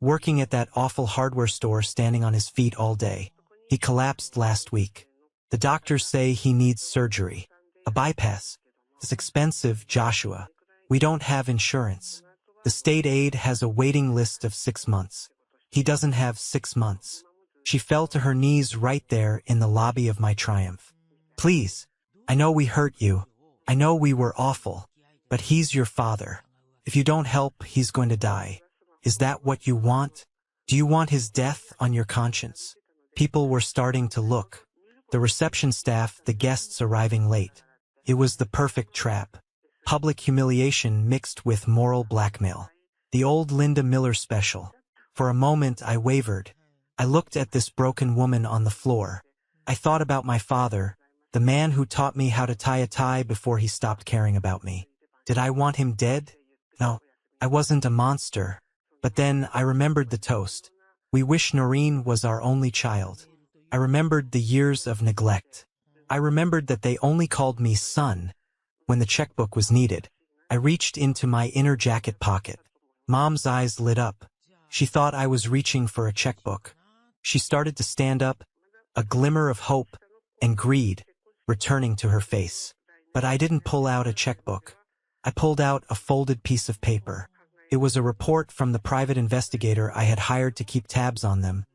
working at that awful hardware store, standing on his feet all day. He collapsed last week. The doctors say he needs surgery. A bypass. It's expensive, Joshua. We don't have insurance. The state aid has a waiting list of 6 months. He doesn't have 6 months." She fell to her knees right there in the lobby of my Triumph. "Please, I know we hurt you. I know we were awful. But he's your father. If you don't help, he's going to die. Is that what you want? Do you want his death on your conscience?" People were starting to look. The reception staff, the guests arriving late. It was the perfect trap. Public humiliation mixed with moral blackmail. The old Linda Miller special. For a moment I wavered. I looked at this broken woman on the floor. I thought about my father, the man who taught me how to tie a tie before he stopped caring about me. Did I want him dead? No, I wasn't a monster. But then I remembered the toast. We wish Noreen was our only child. I remembered the years of neglect. I remembered that they only called me son when the checkbook was needed. I reached into my inner jacket pocket. Mom's eyes lit up. She thought I was reaching for a checkbook. She started to stand up, a glimmer of hope and greed returning to her face. But I didn't pull out a checkbook. I pulled out a folded piece of paper. It was a report from the private investigator I had hired to keep tabs on them,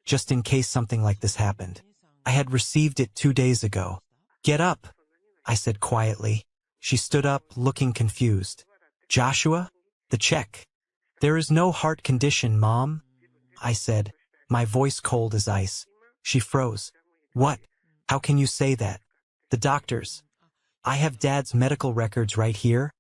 just in case something like this happened. I had received it 2 days ago. Get up, I said quietly. She stood up, looking confused. Joshua? The check. There is no heart condition, Mom, I said, my voice cold as ice. She froze. What? How can you say that? The doctors. I have Dad's medical records right here.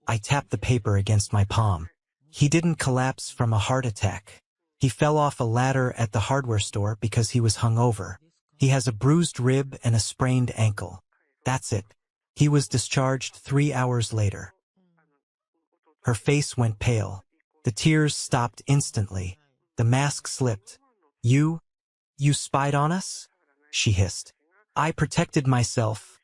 I tapped the paper against my palm. He didn't collapse from a heart attack. He fell off a ladder at the hardware store because he was hungover. He has a bruised rib and a sprained ankle. That's it. He was discharged 3 hours later. Her face went pale. The tears stopped instantly. The mask slipped. You spied on us? She hissed. I protected myself,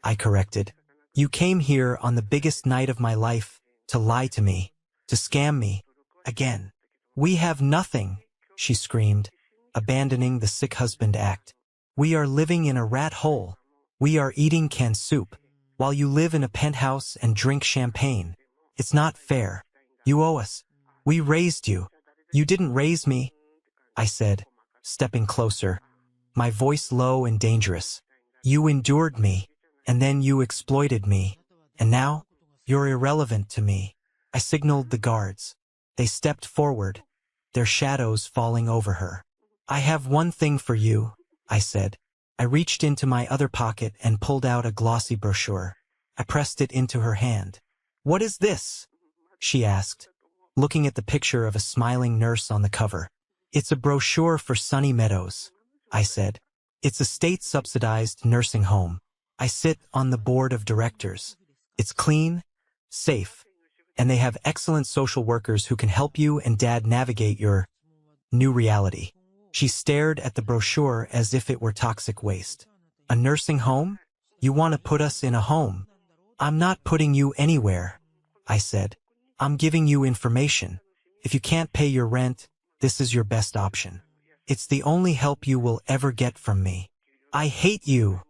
I corrected. You came here on the biggest night of my life to lie to me, to scam me, again. We have nothing, she screamed, abandoning the sick husband act. We are living in a rat hole. We are eating canned soup, while you live in a penthouse and drink champagne. It's not fair. You owe us. We raised you. You didn't raise me, I said, stepping closer, my voice low and dangerous. You endured me, and then you exploited me, and now you're irrelevant to me. I signaled the guards. They stepped forward, their shadows falling over her. I have one thing for you, I said. I reached into my other pocket and pulled out a glossy brochure. I pressed it into her hand. What is this? She asked, looking at the picture of a smiling nurse on the cover. It's a brochure for Sunny Meadows, I said. It's a state-subsidized nursing home. I sit on the board of directors. It's clean, safe, and they have excellent social workers who can help you and Dad navigate your new reality. She stared at the brochure as if it were toxic waste. A nursing home? You want to put us in a home? I'm not putting you anywhere, I said. I'm giving you information. If you can't pay your rent, this is your best option. It's the only help you will ever get from me. I hate you,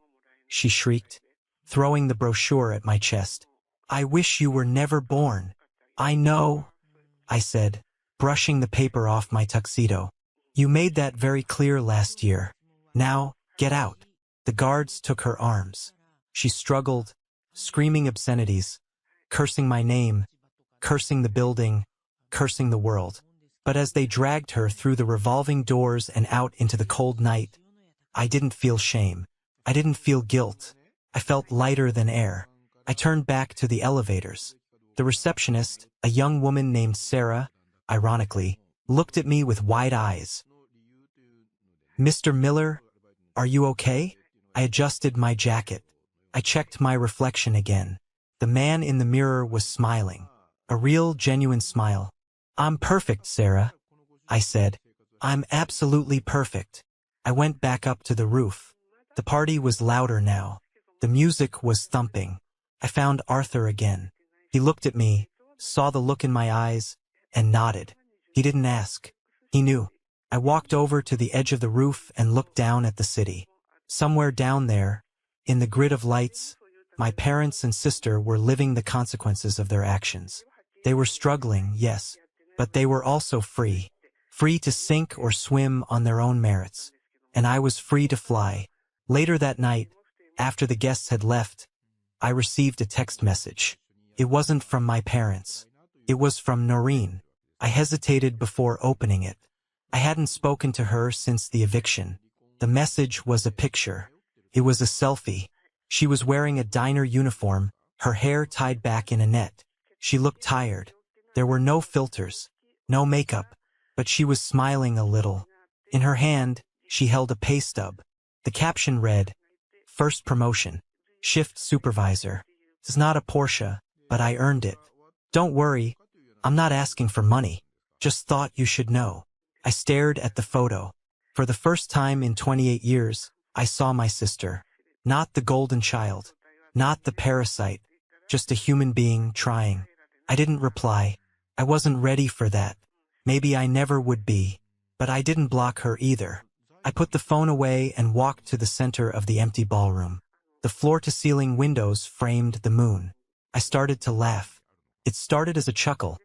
she shrieked, throwing the brochure at my chest. I wish you were never born. I know, I said, brushing the paper off my tuxedo. You made that very clear last year. Now, get out. The guards took her arms. She struggled, screaming obscenities, cursing my name, cursing the building, cursing the world. But as they dragged her through the revolving doors and out into the cold night, I didn't feel shame. I didn't feel guilt. I felt lighter than air. I turned back to the elevators. The receptionist, a young woman named Sarah, ironically, looked at me with wide eyes. Mr. Miller, are you okay? I adjusted my jacket. I checked my reflection again. The man in the mirror was smiling. A real, genuine smile. I'm perfect, Sarah, I said. I'm absolutely perfect. I went back up to the roof. The party was louder now. The music was thumping. I found Arthur again. He looked at me, saw the look in my eyes, and nodded. He didn't ask. He knew. I walked over to the edge of the roof and looked down at the city. Somewhere down there, in the grid of lights, my parents and sister were living the consequences of their actions. They were struggling, yes, but they were also free. Free to sink or swim on their own merits. And I was free to fly. Later that night, after the guests had left, I received a text message. It wasn't from my parents. It was from Noreen. I hesitated before opening it. I hadn't spoken to her since the eviction. The message was a picture. It was a selfie. She was wearing a diner uniform, her hair tied back in a net. She looked tired. There were no filters, no makeup, but she was smiling a little. In her hand, she held a pay stub. The caption read, First promotion. Shift supervisor. It's not a Porsche, but I earned it. Don't worry, I'm not asking for money. Just thought you should know. I stared at the photo. For the first time in 28 years, I saw my sister. Not the golden child. Not the parasite. Just a human being trying. I didn't reply. I wasn't ready for that. Maybe I never would be. But I didn't block her either. I put the phone away and walked to the center of the empty ballroom. The floor-to-ceiling windows framed the moon. I started to laugh. It started as a chuckle,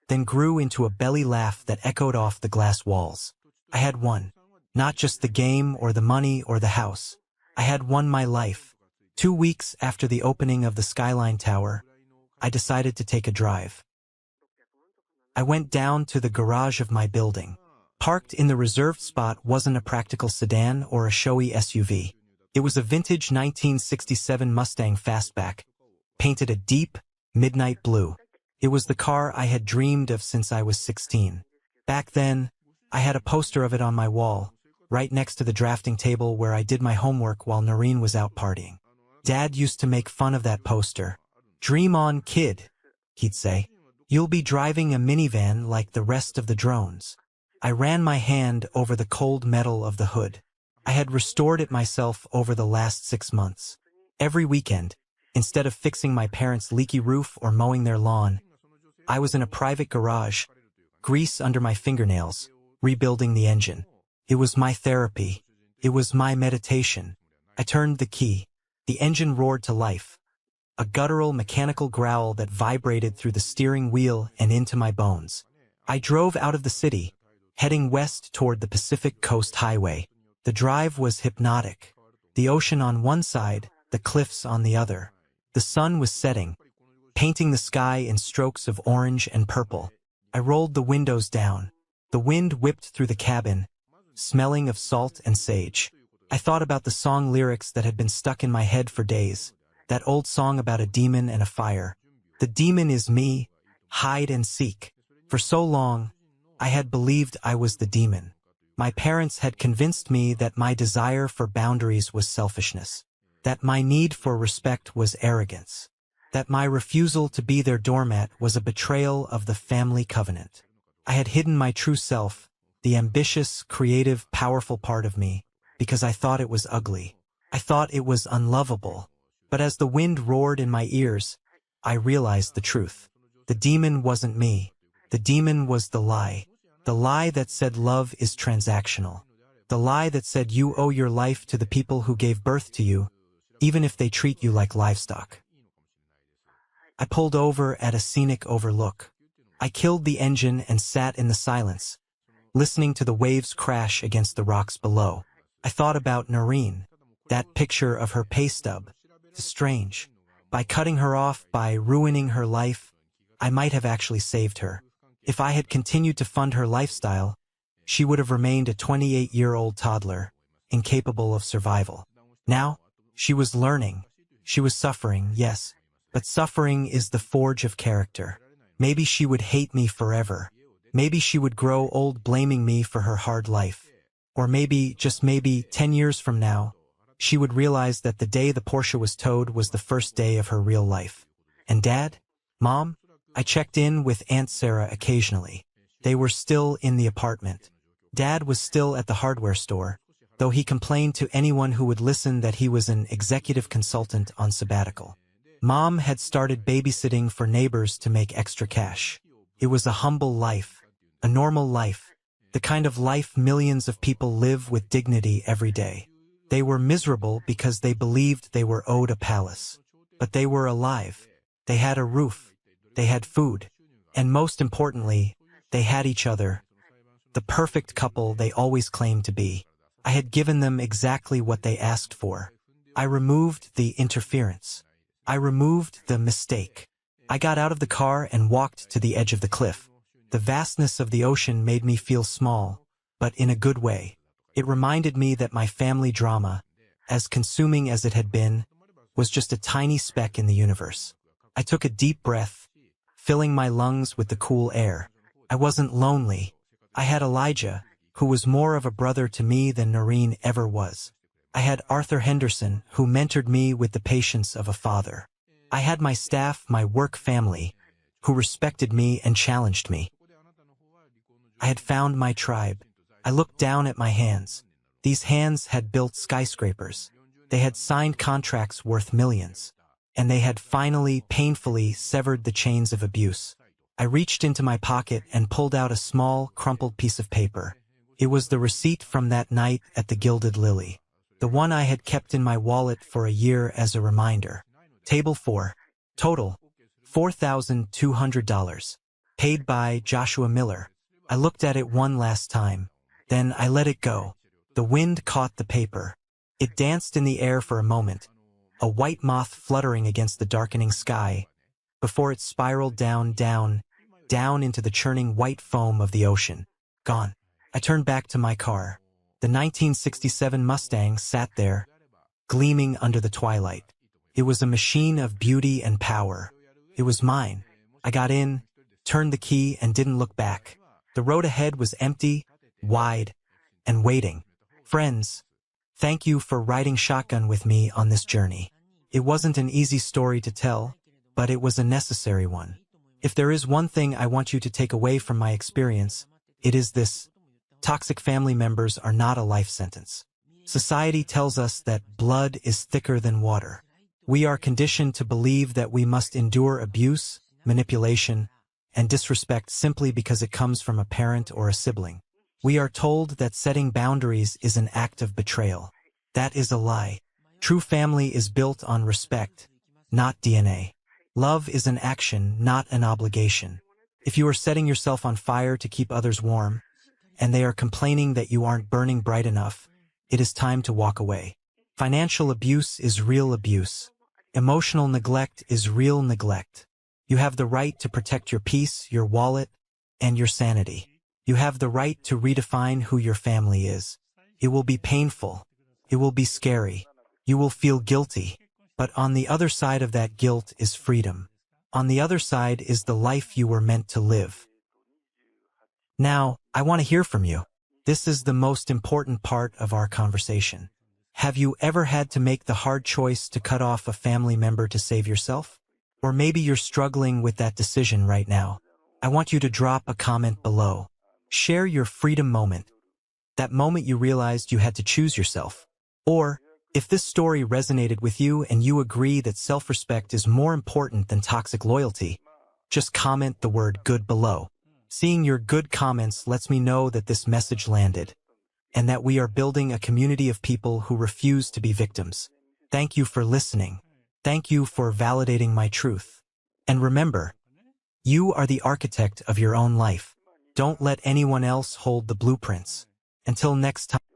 then grew into a belly laugh that echoed off the glass walls. I had won. Not just the game or the money or the house. I had won my life. 2 weeks after the opening of the Skyline Tower, I decided to take a drive. I went down to the garage of my building. Parked in the reserved spot wasn't a practical sedan or a showy SUV. It was a vintage 1967 Mustang Fastback, painted a deep, midnight blue. It was the car I had dreamed of since I was 16. Back then, I had a poster of it on my wall, right next to the drafting table where I did my homework while Noreen was out partying. Dad used to make fun of that poster. "Dream on, kid," he'd say. "You'll be driving a minivan like the rest of the drones." I ran my hand over the cold metal of the hood. I had restored it myself over the last 6 months. Every weekend, instead of fixing my parents' leaky roof or mowing their lawn, I was in a private garage, grease under my fingernails, rebuilding the engine. It was my therapy. It was my meditation. I turned the key. The engine roared to life. A guttural mechanical growl that vibrated through the steering wheel and into my bones. I drove out of the city, heading west toward the Pacific Coast Highway. The drive was hypnotic. The ocean on one side, the cliffs on the other. The sun was setting, painting the sky in strokes of orange and purple. I rolled the windows down. The wind whipped through the cabin, smelling of salt and sage. I thought about the song lyrics that had been stuck in my head for days. That old song about a demon and a fire. The demon is me, hide and seek. For so long, I had believed I was the demon. My parents had convinced me that my desire for boundaries was selfishness, that my need for respect was arrogance, that my refusal to be their doormat was a betrayal of the family covenant. I had hidden my true self, the ambitious, creative, powerful part of me, because I thought it was ugly. I thought it was unlovable. But as the wind roared in my ears, I realized the truth. The demon wasn't me. The demon was the lie. The lie that said love is transactional. The lie that said you owe your life to the people who gave birth to you, even if they treat you like livestock. I pulled over at a scenic overlook. I killed the engine and sat in the silence, listening to the waves crash against the rocks below. I thought about Noreen, that picture of her pay stub. Strange. By cutting her off, by ruining her life, I might have actually saved her. If I had continued to fund her lifestyle, she would have remained a 28-year-old toddler, incapable of survival. Now, she was learning. She was suffering, yes, but suffering is the forge of character. Maybe she would hate me forever. Maybe she would grow old blaming me for her hard life. Or maybe, just maybe, 10 years from now, she would realize that the day the Porsche was towed was the first day of her real life. And Dad? Mom? I checked in with Aunt Sarah occasionally. They were still in the apartment. Dad was still at the hardware store, though he complained to anyone who would listen that he was an executive consultant on sabbatical. Mom had started babysitting for neighbors to make extra cash. It was a humble life, a normal life, the kind of life millions of people live with dignity every day. They were miserable because they believed they were owed a palace. But they were alive. They had a roof. They had food. And most importantly, they had each other. The perfect couple they always claimed to be. I had given them exactly what they asked for. I removed the interference. I removed the mistake. I got out of the car and walked to the edge of the cliff. The vastness of the ocean made me feel small, but in a good way. It reminded me that my family drama, as consuming as it had been, was just a tiny speck in the universe. I took a deep breath, filling my lungs with the cool air. I wasn't lonely. I had Elijah, who was more of a brother to me than Noreen ever was. I had Arthur Henderson, who mentored me with the patience of a father. I had my staff, my work family, who respected me and challenged me. I had found my tribe. I looked down at my hands. These hands had built skyscrapers. They had signed contracts worth millions. And they had finally, painfully severed the chains of abuse. I reached into my pocket and pulled out a small, crumpled piece of paper. It was the receipt from that night at the Gilded Lily. The one I had kept in my wallet for a year as a reminder. Table 4. Total, $4,200. Paid by Joshua Miller. I looked at it one last time. Then I let it go. The wind caught the paper. It danced in the air for a moment, a white moth fluttering against the darkening sky, before it spiraled down into the churning white foam of the ocean. Gone. I turned back to my car. The 1967 Mustang sat there, gleaming under the twilight. It was a machine of beauty and power. It was mine. I got in, turned the key, and didn't look back. The road ahead was empty, wide, and waiting. Friends, thank you for riding shotgun with me on this journey. It wasn't an easy story to tell, but it was a necessary one. If there is one thing I want you to take away from my experience, it is this: toxic family members are not a life sentence. Society tells us that blood is thicker than water. We are conditioned to believe that we must endure abuse, manipulation, and disrespect simply because it comes from a parent or a sibling. We are told that setting boundaries is an act of betrayal. That is a lie. True family is built on respect, not DNA. Love is an action, not an obligation. If you are setting yourself on fire to keep others warm, and they are complaining that you aren't burning bright enough, it is time to walk away. Financial abuse is real abuse. Emotional neglect is real neglect. You have the right to protect your peace, your wallet, and your sanity. You have the right to redefine who your family is. It will be painful. It will be scary. You will feel guilty. But on the other side of that guilt is freedom. On the other side is the life you were meant to live. Now, I want to hear from you. This is the most important part of our conversation. Have you ever had to make the hard choice to cut off a family member to save yourself? Or maybe you're struggling with that decision right now. I want you to drop a comment below. Share your freedom moment. That moment you realized you had to choose yourself. Or, if this story resonated with you and you agree that self-respect is more important than toxic loyalty, just comment the word good below. Seeing your good comments lets me know that this message landed, and that we are building a community of people who refuse to be victims. Thank you for listening. Thank you for validating my truth. And remember, you are the architect of your own life. Don't let anyone else hold the blueprints. Until next time.